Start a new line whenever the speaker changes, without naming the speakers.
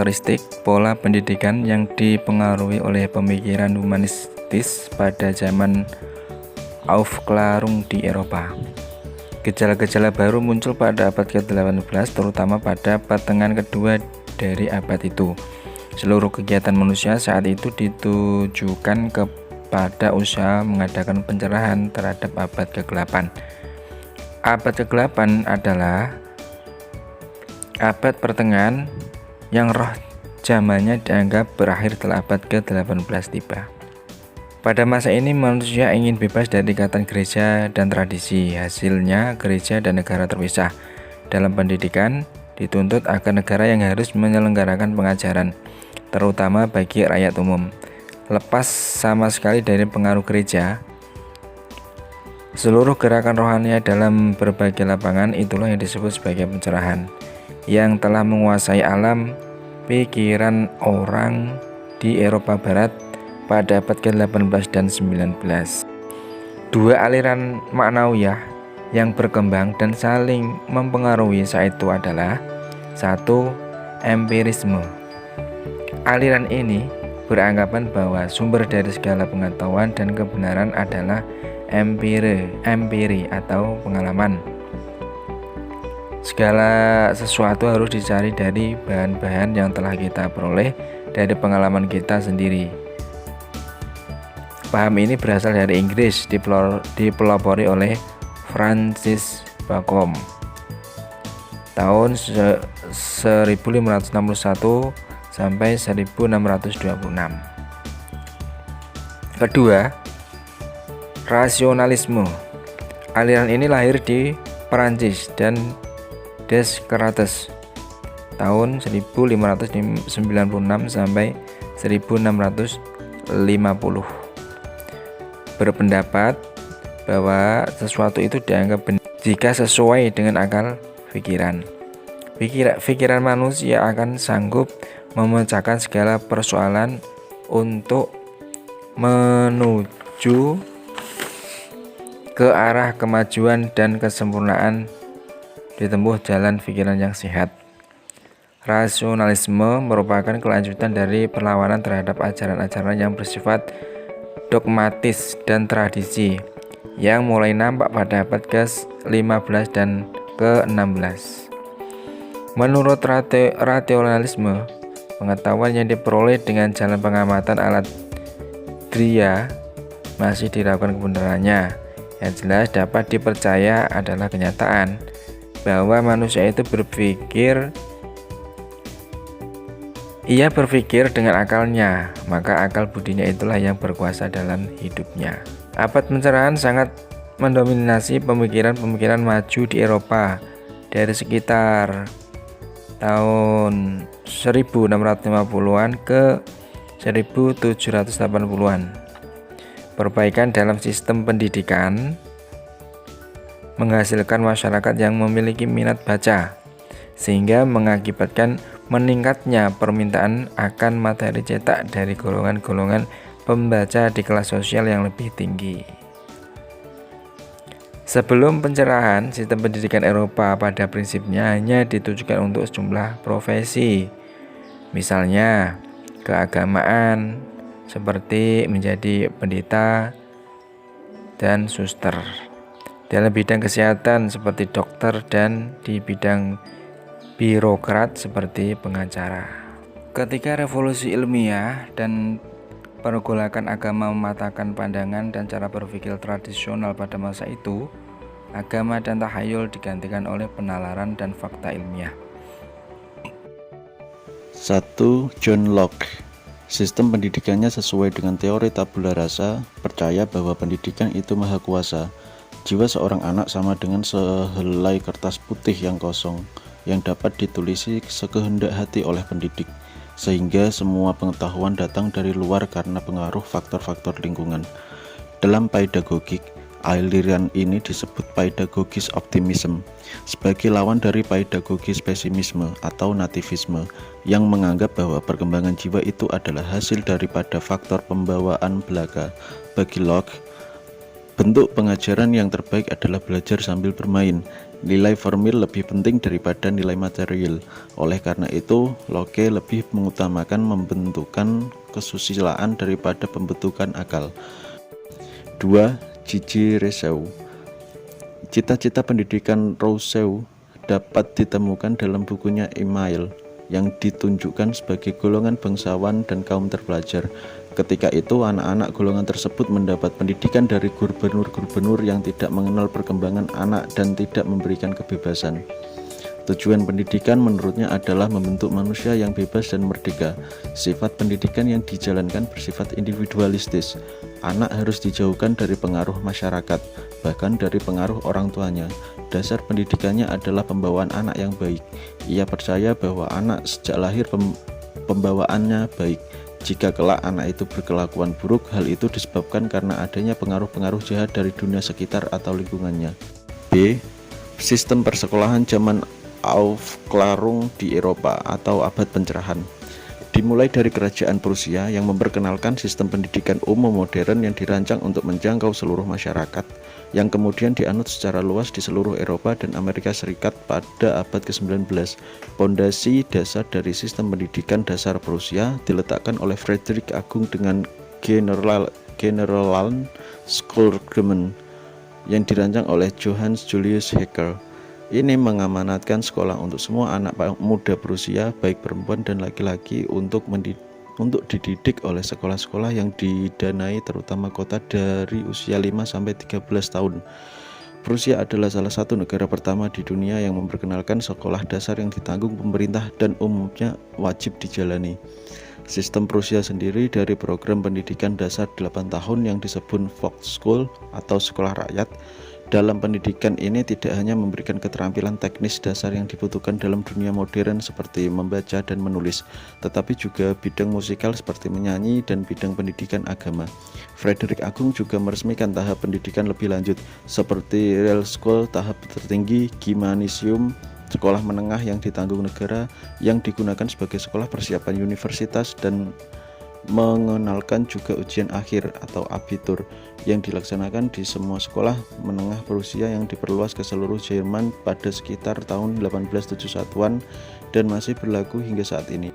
karakteristik pola pendidikan yang dipengaruhi oleh pemikiran humanistis pada zaman Aufklärung di Eropa. Gejala-gejala baru muncul pada abad ke-18, terutama pada pertengahan kedua dari abad itu. Seluruh kegiatan manusia saat itu ditujukan kepada usaha mengadakan pencerahan terhadap abad ke-8. Abad ke-8 adalah abad pertengahan yang roh zamannya dianggap berakhir setelah abad ke-18 tiba. Pada masa ini manusia ingin bebas dari ikatan gereja dan tradisi. Hasilnya gereja dan negara terpisah. Dalam pendidikan dituntut agar negara yang harus menyelenggarakan pengajaran, terutama bagi rakyat umum. Lepas sama sekali dari pengaruh gereja, seluruh gerakan rohani dalam berbagai lapangan itulah yang disebut sebagai pencerahan, yang telah menguasai alam pikiran orang di Eropa Barat pada abad ke-18 dan 19. Dua aliran maknawiyah yang berkembang dan saling mempengaruhi saat itu adalah: satu, empirisme. Aliran ini beranggapan bahwa sumber dari segala pengetahuan dan kebenaran adalah empiri atau pengalaman. Segala sesuatu harus dicari dari bahan-bahan yang telah kita peroleh dari pengalaman kita sendiri. Paham ini berasal dari Inggris, dipelopori oleh Francis Bacon tahun 1561 sampai 1626. Kedua, rasionalisme. Aliran ini lahir di Perancis dan Descartes tahun 1596 sampai 1650. Berpendapat bahwa sesuatu itu dianggap benar jika sesuai dengan akal pikiran. Pikiran manusia akan sanggup memecahkan segala persoalan untuk menuju ke arah kemajuan dan kesempurnaan ditempuh jalan pikiran yang sehat. Rasionalisme merupakan kelanjutan dari perlawanan terhadap ajaran-ajaran yang bersifat dogmatis dan tradisi yang mulai nampak pada abad ke-15 dan ke-16. Menurut rasionalisme, pengetahuan yang diperoleh dengan jalan pengamatan alat dria masih diragukan kebenarannya. Yang jelas dapat dipercaya adalah kenyataan bahwa manusia itu berpikir dengan akalnya, maka akal budinya itulah yang berkuasa dalam hidupnya. Abad pencerahan sangat mendominasi pemikiran-pemikiran maju di Eropa dari sekitar tahun 1650-an ke 1780-an. Perbaikan dalam sistem pendidikan menghasilkan masyarakat yang memiliki minat baca, sehingga mengakibatkan meningkatnya permintaan akan materi cetak dari golongan-golongan pembaca di kelas sosial yang lebih tinggi. Sebelum pencerahan, sistem pendidikan Eropa pada prinsipnya hanya ditujukan untuk sejumlah profesi, misalnya keagamaan seperti menjadi pendeta dan suster, dalam bidang kesehatan seperti dokter, dan di bidang birokrat seperti pengacara. Ketika revolusi ilmiah dan pergolakan agama mematahkan pandangan dan cara berpikir tradisional pada masa itu, agama dan tahayul digantikan oleh penalaran dan fakta ilmiah.
1. John Locke. Sistem pendidikannya sesuai dengan teori tabula rasa, percaya bahwa pendidikan itu maha kuasa. Jiwa seorang anak sama dengan sehelai kertas putih yang kosong, yang dapat ditulisi sekehendak hati oleh pendidik, sehingga semua pengetahuan datang dari luar karena pengaruh faktor-faktor lingkungan. Dalam pedagogik, aliran ini disebut pedagogis optimism, sebagai lawan dari pedagogis pesimisme atau nativisme, yang menganggap bahwa perkembangan jiwa itu adalah hasil daripada faktor pembawaan belaka. Bagi Locke, bentuk pengajaran yang terbaik adalah belajar sambil bermain. Nilai formil lebih penting daripada nilai material. Oleh karena itu, Locke lebih mengutamakan membentukan kesusilaan daripada pembentukan akal. 2. Gigi Rousseau. Cita-cita pendidikan Rousseau dapat ditemukan dalam bukunya Email yang ditunjukkan sebagai golongan bangsawan dan kaum terpelajar. Ketika itu, anak-anak golongan tersebut mendapat pendidikan dari gubernur-gubernur yang tidak mengenal perkembangan anak dan tidak memberikan kebebasan. Tujuan pendidikan menurutnya adalah membentuk manusia yang bebas dan merdeka. Sifat pendidikan yang dijalankan bersifat individualistis. Anak harus dijauhkan dari pengaruh masyarakat, bahkan dari pengaruh orang tuanya. Dasar pendidikannya adalah pembawaan anak yang baik. Ia percaya bahwa anak sejak lahir pembawaannya baik. Jika kelak anak itu berkelakuan buruk, hal itu disebabkan karena adanya pengaruh-pengaruh jahat dari dunia sekitar atau lingkungannya. B. Sistem persekolahan zaman Aufklärung di Eropa atau abad pencerahan. Dimulai dari kerajaan Prusia yang memperkenalkan sistem pendidikan umum modern yang dirancang untuk menjangkau seluruh masyarakat, yang kemudian dianut secara luas di seluruh Eropa dan Amerika Serikat pada abad ke-19. Pondasi dasar dari sistem pendidikan dasar Prusia diletakkan oleh Frederick Agung dengan Generalen Schulgemacht yang dirancang oleh Johannes Julius Haeckel. Ini mengamanatkan sekolah untuk semua anak muda Prusia, baik perempuan dan laki-laki, untuk dididik oleh sekolah-sekolah yang didanai terutama kota dari usia 5-13 tahun. Prusia adalah salah satu negara pertama di dunia yang memperkenalkan sekolah dasar yang ditanggung pemerintah dan umumnya wajib dijalani. Sistem Prusia sendiri dari program pendidikan dasar 8 tahun yang disebut Volksschule atau sekolah rakyat. Dalam pendidikan ini tidak hanya memberikan keterampilan teknis dasar yang dibutuhkan dalam dunia modern seperti membaca dan menulis, tetapi juga bidang musikal seperti menyanyi dan bidang pendidikan agama. Frederick Agung juga meresmikan tahap pendidikan lebih lanjut seperti Realschule tahap tertinggi, Gymnasium, sekolah menengah yang ditanggung negara yang digunakan sebagai sekolah persiapan universitas, dan mengenalkan juga ujian akhir atau abitur yang dilaksanakan di semua sekolah menengah Prusia yang diperluas ke seluruh Jerman pada sekitar tahun 1871-an dan masih berlaku hingga saat ini.